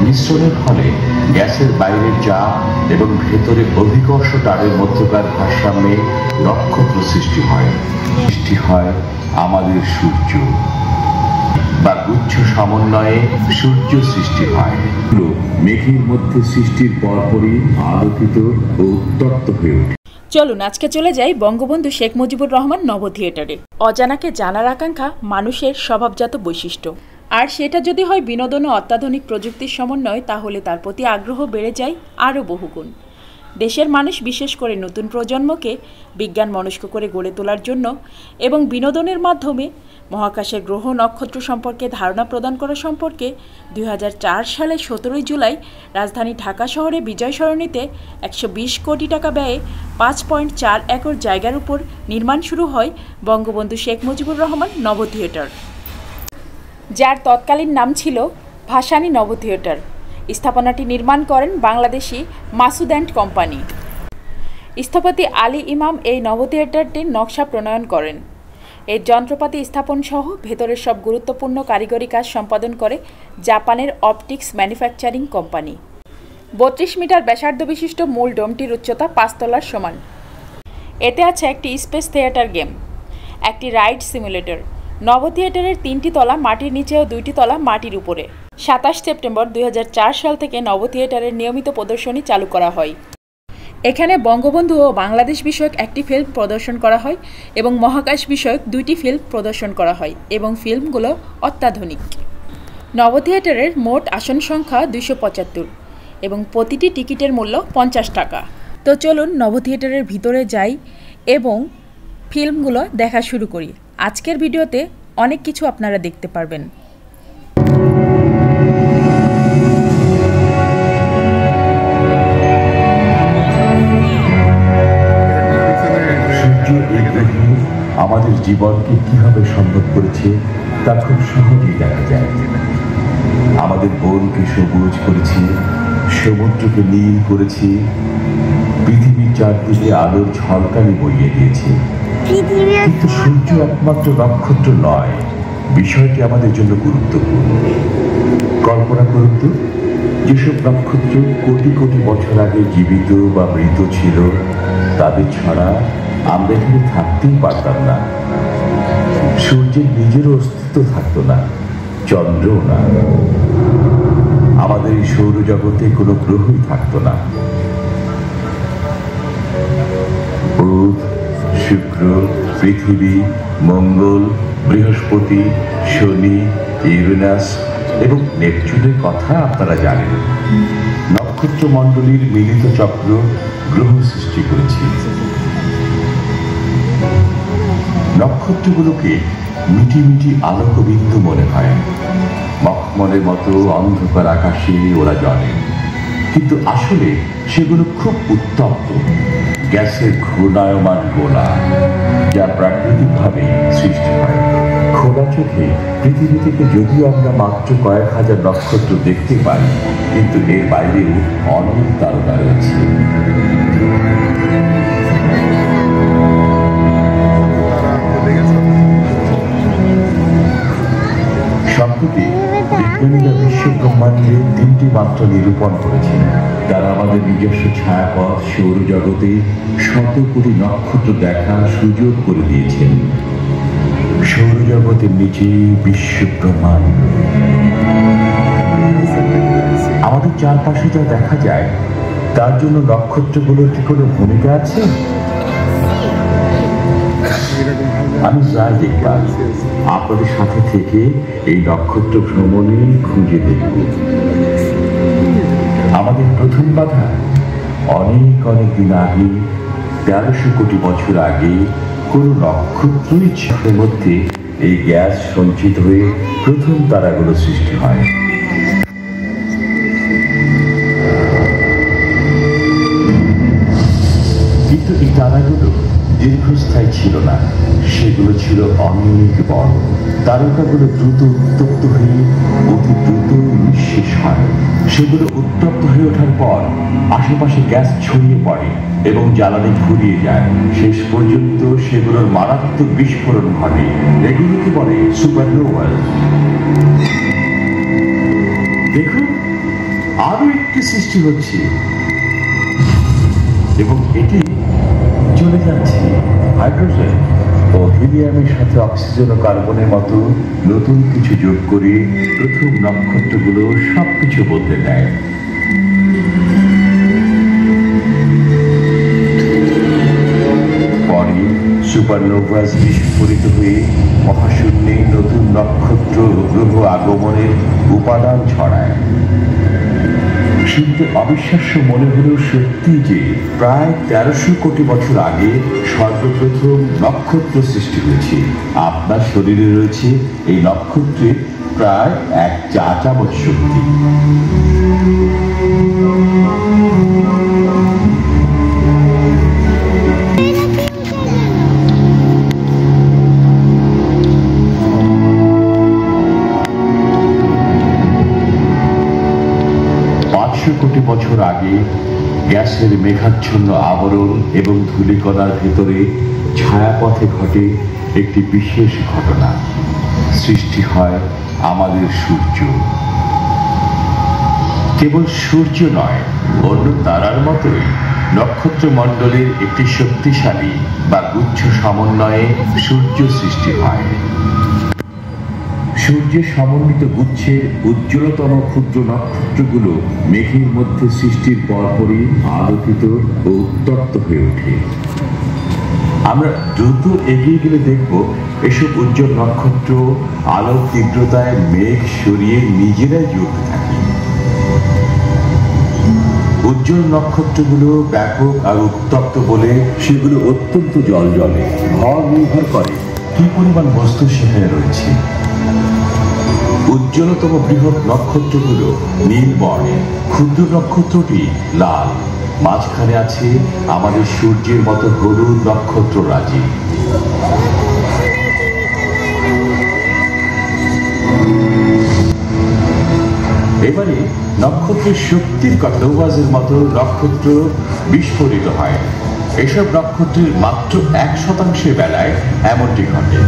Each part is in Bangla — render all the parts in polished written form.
মিশ্রণের ফলে গ্যাসের বাইরের চাপ এবং ভেতরে অভিকর্ষ তারের মধ্যকার ভারসাম্যে নক্ষত্র সৃষ্টি হয়। সৃষ্টি হয় আমাদের সূর্য বা গুচ্ছ সমন্বয়ে সূর্য সৃষ্টি হয়। মেঘের মধ্যে সৃষ্টির পরপরই আলোকিত ও উত্তপ্ত হয়ে ওঠে। চলুন আজকে চলে যাই বঙ্গবন্ধু শেখ মুজিবুর রহমান নব থিয়েটারে। অজানাকে জানার আকাঙ্ক্ষা মানুষের স্বভাবজাত বৈশিষ্ট্য, আর সেটা যদি হয় বিনোদন ও অত্যাধুনিক প্রযুক্তির সমন্বয়, তাহলে তার প্রতি আগ্রহ বেড়ে যায় আরও বহুগুণ। দেশের মানুষ বিশেষ করে নতুন প্রজন্মকে বিজ্ঞান মনস্ক করে গড়ে তোলার জন্য এবং বিনোদনের মাধ্যমে মহাকাশের গ্রহ নক্ষত্র সম্পর্কে ধারণা প্রদান করা সম্পর্কে 2004 সালের 17 জুলাই রাজধানী ঢাকা শহরে বিজয় সরণিতে 120 কোটি টাকা ব্যয়ে 5.4 একর জায়গার উপর নির্মাণ শুরু হয় বঙ্গবন্ধু শেখ মুজিবুর রহমান নব থিয়েটার, যার তৎকালীন নাম ছিল ভাসানী নব থিয়েটার। স্থাপনাটি নির্মাণ করেন বাংলাদেশি মাসুদ অ্যান্ড কোম্পানি। স্থপতি আলী ইমাম এই নব থিয়েটারটির নকশা প্রণয়ন করেন। এর যন্ত্রপাতি স্থাপন সহ ভেতরের সব গুরুত্বপূর্ণ কারিগরি কাজ সম্পাদন করে জাপানের অপটিক্স ম্যানুফ্যাকচারিং কোম্পানি। 32 মিটার ব্যাসার্ধ বিশিষ্ট মূল ডোমটির উচ্চতা 5 তলার সমান। এতে আছে একটি স্পেস থিয়েটার গেম, একটি রাইড সিমুলেটর। নব থিয়েটারের 3টি তলা মাটির নিচে ও 2টি তলা মাটির উপরে। 27 সেপ্টেম্বর 2004 সাল থেকে নব থিয়েটারের নিয়মিত প্রদর্শনী চালু করা হয়। এখানে বঙ্গবন্ধু ও বাংলাদেশ বিষয়ক একটি ফিল্ম প্রদর্শন করা হয় এবং মহাকাশ বিষয়ক 2টি ফিল্ম প্রদর্শন করা হয় এবং ফিল্মগুলো অত্যাধুনিক। নব থিয়েটারের মোট আসন সংখ্যা 275 এবং প্রতিটি টিকিটের মূল্য 50 টাকা। তো চলুন নব থিয়েটারের ভিতরে যাই এবং ফিল্মগুলো দেখা শুরু করি। আজকের ভিডিওতে অনেক কিছু আপনারা দেখতে পারবেন। আমাদের জীবনকে কিভাবে সম্ভব করেছে তা খুব সহজেই দেখা যায়। আমাদের বনকে সবুজ করেছে, সমুদ্রকে নীল করেছে, পৃথিবীর চারদিকে আলোর ঝলকানি বইয়ে দিয়েছে। কিন্তু সূর্য একমাত্র নক্ষত্র নয়, বিষয়টি আমাদের জন্য গুরুত্বপূর্ণ। কল্পনা করুন তো, যেসব নক্ষত্র কোটি কোটি বছর আগে জীবিত বা মৃত ছিল, তাদের ছাড়া আমরা এখানে থাকতেই পারতাম না। সূর্যের নিজেরও অস্তিত্ব থাকতো না, চন্দ্রও না। আমাদের এই সৌরজগতে কোনো গ্রহই থাকতো না। বুধ, শুক্র, পৃথিবী, মঙ্গল, বৃহস্পতি, শনি, ইউরেনাস এবং নেপচুনের কথা আপনারা জানেন। নক্ষত্র মণ্ডলীর মিলিত চক্র গ্রহ সৃষ্টি করেছে। নক্ষত্রগুলোকে মিটি মিটি আলোকবিন্দু মনে হয়। মখমলের মতো অন্ধকার আকাশে ওরা জ্বলে, কিন্তু আসলে সেগুলো খুব উত্তপ্ত গ্যাসের ঘূর্ণায়মান গোলা, যা প্রাকৃতিকভাবে সৃষ্টি হয়। খোলা চোখে পৃথিবী থেকে যদিও আমরা মাত্র কয়েক হাজার নক্ষত্র দেখতে পাই, কিন্তু এর বাইরেও অনেক তারকা রয়েছে। সম্প্রতি বিজ্ঞানীরা বিশ্ব ব্রহ্মাণ্ডের 3টি মাত্রা নিরূপণ করেছেন। তারা আমাদের নিজস্ব ছায়াপথ সৌরজগতে 100 কোটি নক্ষত্র দেখার সুযোগ করে দিয়েছেন। সৌরজগতের নিচে বিশ্ব ব্রহ্মাণ্ড। আমাদের চারপাশে যা দেখা যায়, তার জন্য নক্ষত্রগুলোর কি কোনো ভূমিকা আছে? আমি চাই দেখবার আপনাদের সাথে থেকে এই নক্ষত্র ভ্রমণে খুঁজে দেখব। আমাদের প্রথম বাধা অনেক অনেক দিন আগে, 1300 কোটি বছর আগে, কোনো নক্ষত্রই ছিলের মধ্যে এই গ্যাস সঞ্চিত হয়ে প্রথম তারাগুলো সৃষ্টি হয়। কিন্তু এই তারাগুলো দীর্ঘস্থায়ী ছিল না, সেগুলো ছিল অনেক বড়। তারকাগুলো দ্রুত উত্তপ্ত হয়ে অতি দ্রুত নিঃশেষ হয়। সেগুলো উত্তপ্ত হয়ে ওঠার পর আশেপাশে গ্যাস ছড়িয়ে পড়ে এবং জ্বালানি ঘুরিয়ে যায়। শেষ পর্যন্ত সেগুলোর মারাত্মক বিস্ফোরণ ঘটে। এগুলোকে বলে সুপারনোভা। দেখুন, আরো একটি সৃষ্টি হচ্ছে এবং এটি চলে যাচ্ছে হাইড্রোজেন ও হিলিয়ামের সাথে অক্সিজেন ও কার্বনের মতো নতুন কিছু যোগ করে প্রথম নক্ষত্রগুলো সবকিছু বদলে দেয়। পরে সুপারনোভাস বিস্ফোরিত হয়ে মহাশূন্যে নতুন নক্ষত্র ও গ্রহ আগমনের উপাদান ছড়ায়। শুনতে অবিশ্বাস্য মনে হলেও সত্যি যে প্রায় 1300 কোটি বছর আগে সর্বপ্রথম নক্ষত্র সৃষ্টি হয়েছে। আপনার শরীরে রয়েছে এই নক্ষত্রের প্রায় 1 চা চামচ শক্তি। কোটি বছর আগে গ্যাসের মেঘাচ্ছন্ন আবরণ এবং ধূলিকণার ভেতরে ছায়াপথে ঘটে একটি বিশেষ ঘটনা। সৃষ্টি হয় আমাদের সূর্য। কেবল সূর্য নয়, অন্য তারার মতোই নক্ষত্রমণ্ডলের একটি শক্তিশালী বা গুচ্ছ সমন্বয়ে সূর্য সৃষ্টি হয়। সূর্যের সমন্বিত গুচ্ছের উজ্জ্বলতম ক্ষুদ্র নক্ষত্রগুলো মেঘের মধ্যে সৃষ্টির পরপরই আলোকিত ও উত্তপ্ত হয়ে ওঠে। আমরা দ্রুত এগিয়ে গেলে দেখব এসব উজ্জ্বল নক্ষত্র আলোর তীব্রতায় মেঘ সরিয়ে নিজেরাই জ্বলতে থাকে। উজ্জ্বল নক্ষত্রগুলো ব্যাপক আর উত্তপ্ত বলে সেগুলো অত্যন্ত জ্বলজ্বলে। ভর নির্ভর করে কি পরিমাণ বস্তু সেখানে রয়েছে। উজ্জ্বলতম বৃহৎ নক্ষত্রগুলো নীল বর্ণের, ক্ষুদ্র নক্ষত্রটি লাল। মাঝখানে আছে আমাদের সূর্যের মতো হলুদ নক্ষত্র রাজি। এবারে নক্ষত্রের শক্তির কথা। নোভাসের মতো নক্ষত্র বিস্ফোরিত হয়। এসব নক্ষত্রের মাত্র 1% বেলায় এমনটি ঘটে।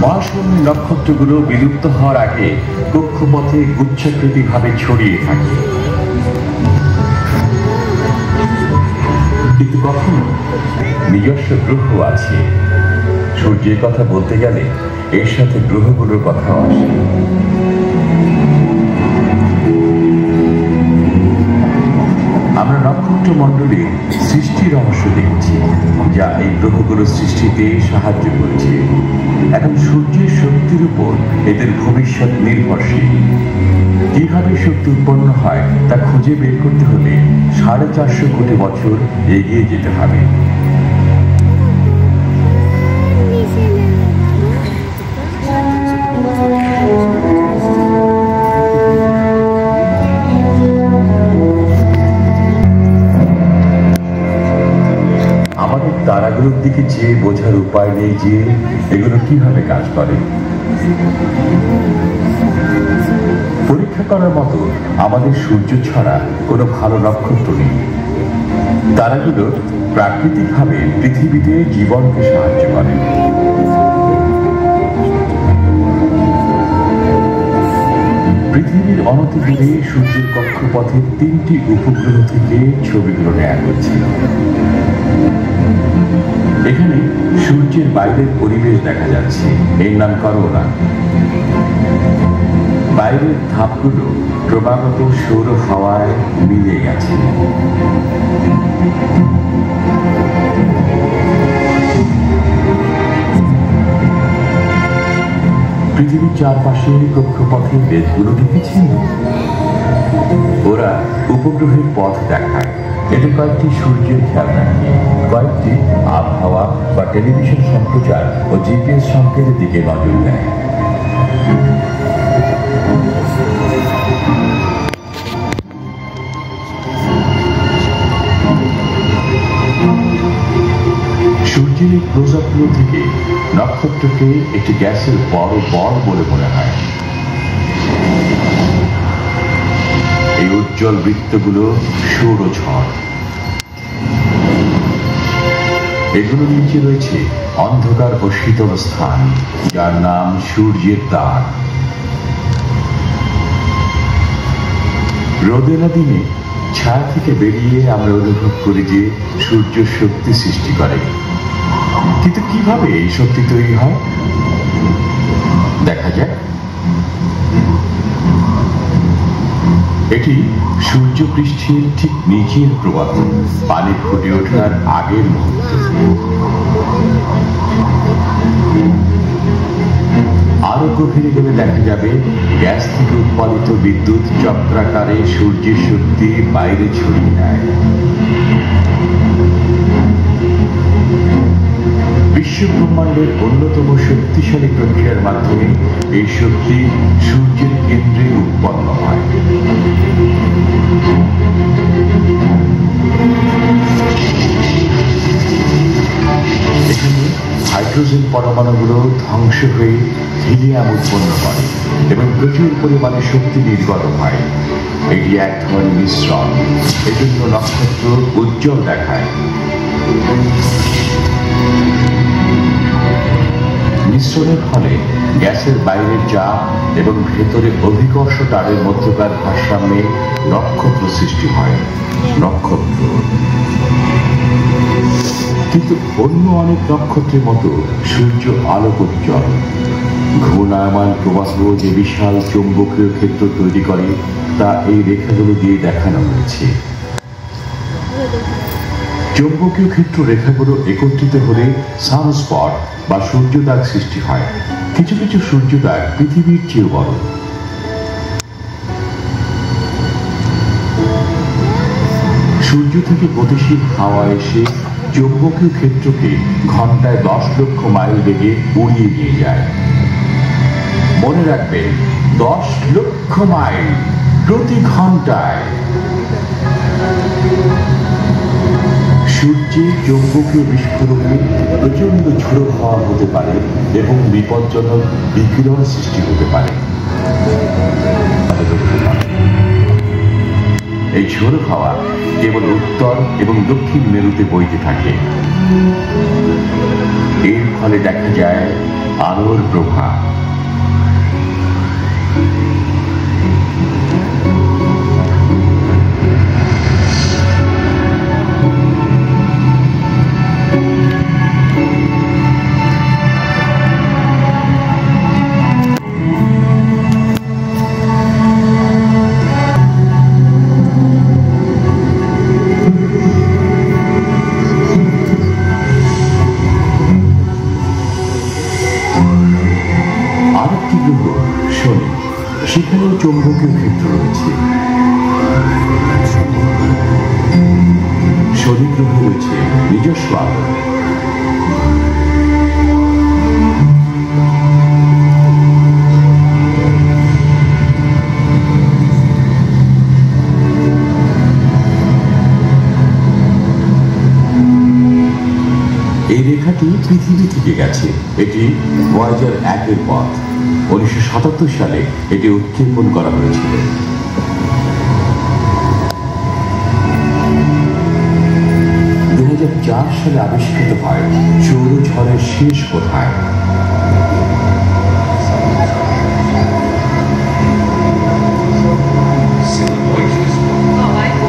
মহাশূন্যের নক্ষত্রগুলো বিলুপ্ত হওয়ার আগে কক্ষপথে গুচ্ছাকৃতি ভাবে ছড়িয়ে থাকে। কিন্তু কখনো নিজস্ব গ্রহ আছে। সূর্যের কথা বলতে গেলে এর সাথে গ্রহগুলোর কথাও আসে। আমরা নক্ষত্রমণ্ডলে সৃষ্টির রহস্য দেখছি, যা এই গ্রহগুলোর সৃষ্টিতে সাহায্য করেছে। এখন সূর্যের শক্তির উপর এদের ভবিষ্যৎ নির্ভরশীল। কিভাবে শক্তি উৎপন্ন হয় তা খুঁজে বের করতে হলে 450 কোটি বছর এগিয়ে যেতে হবে। তারাগুলোর দিকে চেয়ে বোঝার উপায় নেই যে এগুলো কিভাবে কাজ করে। পরীক্ষা করার মতো আমাদের সূর্য ছাড়া কোনো ভালো নক্ষত্র নেই। তারাগুলো প্রাকৃতিকভাবে পৃথিবীতে জীবনকে সাহায্য করে। পৃথিবীর অনতিদূরে সূর্যের কক্ষপথের 3টি উপগ্রহ থেকে ছবিগুলো নেওয়া হয়েছিল। এখানে সূর্যের বাইরের পরিবেশ দেখা যাচ্ছে। এর নাম করোনা। বাইরের ধাপগুলো ক্রমাগত সৌর হাওয়ায় মিলে গেছে। পৃথিবীর চারপাশে কক্ষপথের দেশগুলো দেখেছেন। ওরা উপগ্রহের পথ দেখায়। এতে কয়েকটি সূর্যের খেয়াল রাখে, কয়েকটি আবহাওয়া বা টেলিভিশন সম্প্রচার ও জিপিএস সংকেতের দিকে নজর দেয়। সূর্যের এই ক্লোজআপগুলো থেকে নক্ষত্রকে একটি গ্যাসের বড় বল বলে মনে হয়। এই উজ্জ্বল বৃত্তগুলো সৌরঝড়। এগুলোর নিচে রয়েছে অন্ধকার ও শীতল স্থান, যার নাম সূর্যের দ্বার। রোদেলা দিনে ছায়া থেকে বেরিয়ে আমরা অনুভব করি যে সূর্য শক্তি সৃষ্টি করে, কিন্তু কিভাবে এই শক্তি তৈরি হয় দেখা যায়। এটি সূর্য পৃষ্ঠের ঠিক নিচের প্রবাহ, পানি ফুটে ওঠার আগের মুহূর্ত। আরো গভীরে গেলে দেখা যাবে গ্যাস থেকে উৎপাদিত বিদ্যুৎ চক্রাকারে সূর্যের শক্তি বাইরে ছড়িয়ে দেয়। বিশ্ব ব্রহ্মাণ্ডের অন্যতম শক্তিশালী প্রক্রিয়ার মাধ্যমে এই শক্তি সূর্যের কেন্দ্রে উৎপন্ন হয়। এখানে হাইড্রোজেন পরমাণুগুলো ধ্বংস হয়ে হিলিয়াম উৎপন্ন করে এবং প্রচুর পরিমাণে শক্তি নির্গত হয়। এটি এক ধরনের মিশ্রণ, এজন্য নক্ষত্র উজ্জ্বল দেখায়। মিশ্রণের ফলে গ্যাসের বাইরের চাপ এবং ভেতরে অভিকর্ষ তারের মধ্যকার ভারসাম্যে নক্ষত্র সৃষ্টি হয়। নক্ষত্র কিন্তু অন্য অনেক নক্ষত্রের মতো সূর্য আলোকোজ্জ্বল। ঘূর্ণায়মান প্রবাহ যে বিশাল চৌম্বকীয় ক্ষেত্র তৈরি করে তা এই রেখাগুলো দিয়ে দেখানো হয়েছে। চৌম্বকীয় ক্ষেত্র রেখাগুলো একত্রিত হলে সানস্পট বা সূর্যদাগ সৃষ্টি হয়। কিছু কিছু সূর্যদাগ পৃথিবীর চেয়েও বড়। সূর্য থেকে গতিশীল হাওয়া এসে চৌম্বকীয় ক্ষেত্রকে ঘন্টায় 10 লক্ষ মাইল বেগে উড়িয়ে নিয়ে যায়। মনে রাখবেন, 10 লক্ষ মাইল প্রতি ঘন্টায়। সূর্যের চৌম্বকীয় বিস্ফোরণে প্রচন্ড ঝোড়ো হাওয়া হতে পারে এবং বিপজ্জনক বিকিরণ সৃষ্টি হতে পারে। এই ঝোড়ো হাওয়া কেবল উত্তর এবং দক্ষিণ মেরুতে বইতে থাকে। এর ফলে দেখা যায় আলোর প্রভাব। সেখানেও চৌম্বকীয় ক্ষেত্র রয়েছে। শনি গ্রহে রয়েছে নিজস্ব আলো। এই রেখাটি পৃথিবী থেকে গেছে। এটি ভয়েজার 1-এর পথ। 1977 সালে এটি উৎক্ষেপণ করা হয়েছিল। 2004 সালে আবিষ্কৃত হয় সৌরঝড়ের শেষ কোথায়।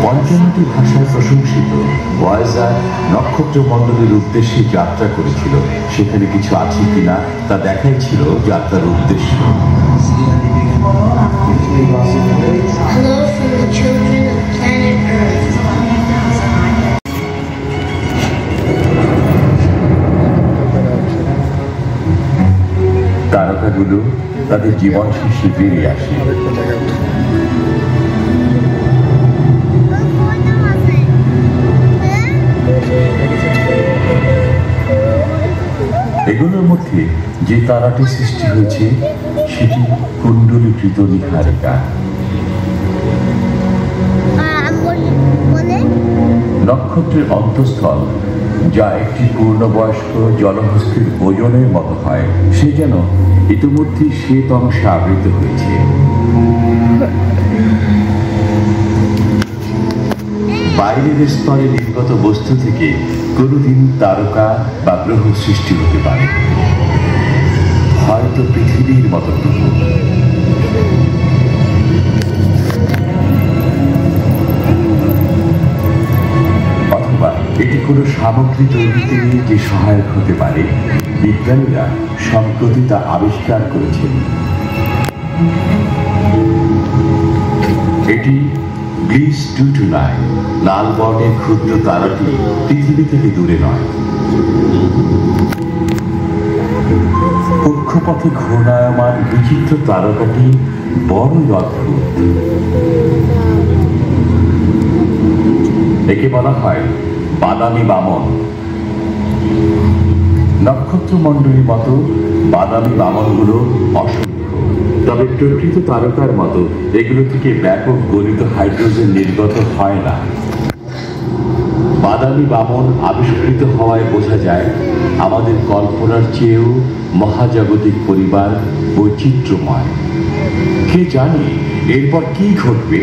পঞ্চান্নটি ভাষায় প্রশংসিত ভয়েজার নক্ষত্রমণ্ডলের উদ্দেশ্যে যাত্রা করেছিল। সেখানে কিছু আছে কিনা তা দেখাই ছিল যাত্রার উদ্দেশ্য। তারকাগুলো তাদের জীবন শেষে বেরিয়ে আসে। এগুলোর মধ্যে যে তারাটি সৃষ্টি হয়েছে সেটি কুণ্ডলীকৃত নীহারিকা। নক্ষত্রের অন্তঃস্থল, যা একটি পূর্ণবয়স্ক জলহস্তির ওজনের মতো হয়, সে যেন ইতিমধ্যে শ্বেত অংশে আবৃত হয়েছে। বাইরের স্তরে নির্গত বস্তু থেকে কোনদিন তারকা বা গ্রহ সৃষ্টি হতে পারে, হয়তো পৃথিবীর মতো গ্রহ। কোনো সামগ্রী তৈরিতে যে সহায়ক হতে পারে, বিজ্ঞানীরা সম্প্রতি তা আবিষ্কার করেছেন। এটি গ্লিস 229, লাল বর্ণের ক্ষুদ্র তারাটি পৃথিবী থেকে দূরে নয়। কক্ষপথে ঘূর্ণায়মান বিচিত্র তারকাটি বড়ই অদ্ভুত। একে বলা হয় বাদামি বামন। নক্ষত্রমণ্ডলীর মতো বাদামি বামনগুলো অসংখ্য, তবে প্রকৃত তারকার মতো এগুলো থেকে ব্যাপক গলিত হাইড্রোজেন নির্গত হয় না। বাদামি বামন আবিষ্কৃত হওয়ায় বোঝা যায় আমাদের কল্পনার চেয়েও মহাজাগতিক পরিবার বৈচিত্র্যময়। কে জানে এরপর কি ঘটবে।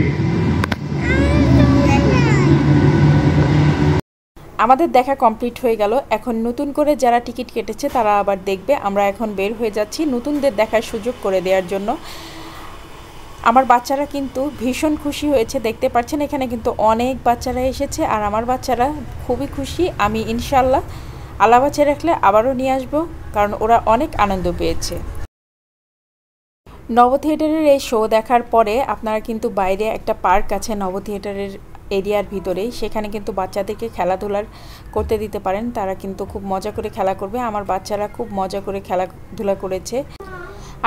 আমাদের দেখা কমপ্লিট হয়ে গেল। এখন নতুন করে যারা টিকিট কেটেছে তারা আবার দেখবে। আমরা এখন বের হয়ে যাচ্ছি নতুনদের দেখার সুযোগ করে দেওয়ার জন্য। আমার বাচ্চারা কিন্তু ভীষণ খুশি হয়েছে, দেখতে পাচ্ছেন এখানে কিন্তু অনেক বাচ্চারা এসেছে আর আমার বাচ্চারা খুবই খুশি। আমি ইনশাল্লাহ আল্লাহ বাঁচিয়ে রাখলে আবারও নিয়ে আসবো, কারণ ওরা অনেক আনন্দ পেয়েছে। নব থিয়েটারের এই শো দেখার পরে আপনারা কিন্তু বাইরে একটা পার্ক আছে নব থিয়েটারের এরিয়ার ভিতরেই, সেখানে কিন্তু বাচ্চাদেরকে খেলাধুলার করতে দিতে পারেন। তারা কিন্তু খুব মজা করে খেলা করবে। আমার বাচ্চারা খুব মজা করে খেলাধুলা করেছে।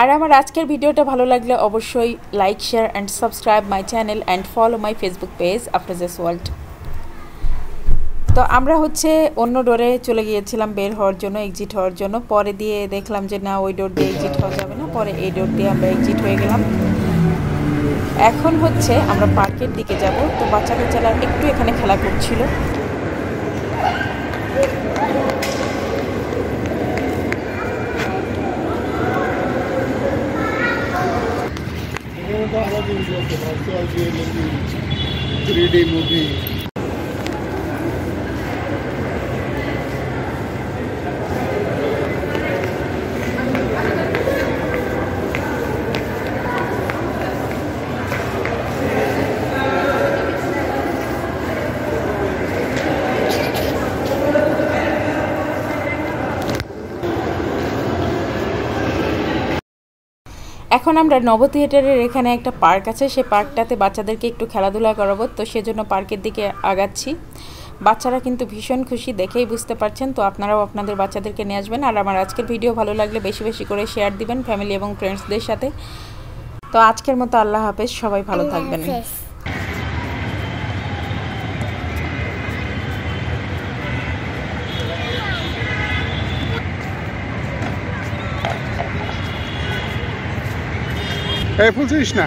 আর আমার আজকের ভিডিওটা ভালো লাগলে অবশ্যই like, share and subscribe my channel and follow my Facebook page Afroza's world. তো আমরা অন্য ডোরে চলে গিয়েছিলাম বের হওয়ার জন্য, এক্সিট হওয়ার জন্য। পরে দিয়ে দেখলাম যে না, ওই ডোর দিয়ে এক্সিট হওয়া যাবে না, পরে এই ডোর দিয়ে আমরা এক্সিট হয়ে গেলাম। এখন আমরা পার্কের দিকে যাব। তো বাচ্চা কাচ্চারা একটু এখানে খেলা করছিল। এখন আমরা নব থিয়েটারের এখানে একটা পার্ক আছে, সেই পার্কটাতে বাচ্চাদেরকে একটু খেলাধুলা করাবো। তো সেজন্য পার্কের দিকে আগাচ্ছি। বাচ্চারা কিন্তু ভীষণ খুশি, দেখেই বুঝতে পারছেন। তো আপনারাও আপনাদের বাচ্চাদেরকে নিয়ে আসবেন। আর আমার আজকের ভিডিও ভালো লাগলে বেশি বেশি করে শেয়ার দিবেন ফ্যামিলি এবং ফ্রেন্ডসদের সাথে। তো আজকের মতো আল্লাহ হাফেজ, সবাই ভালো থাকবেন। ফুল ছিস না।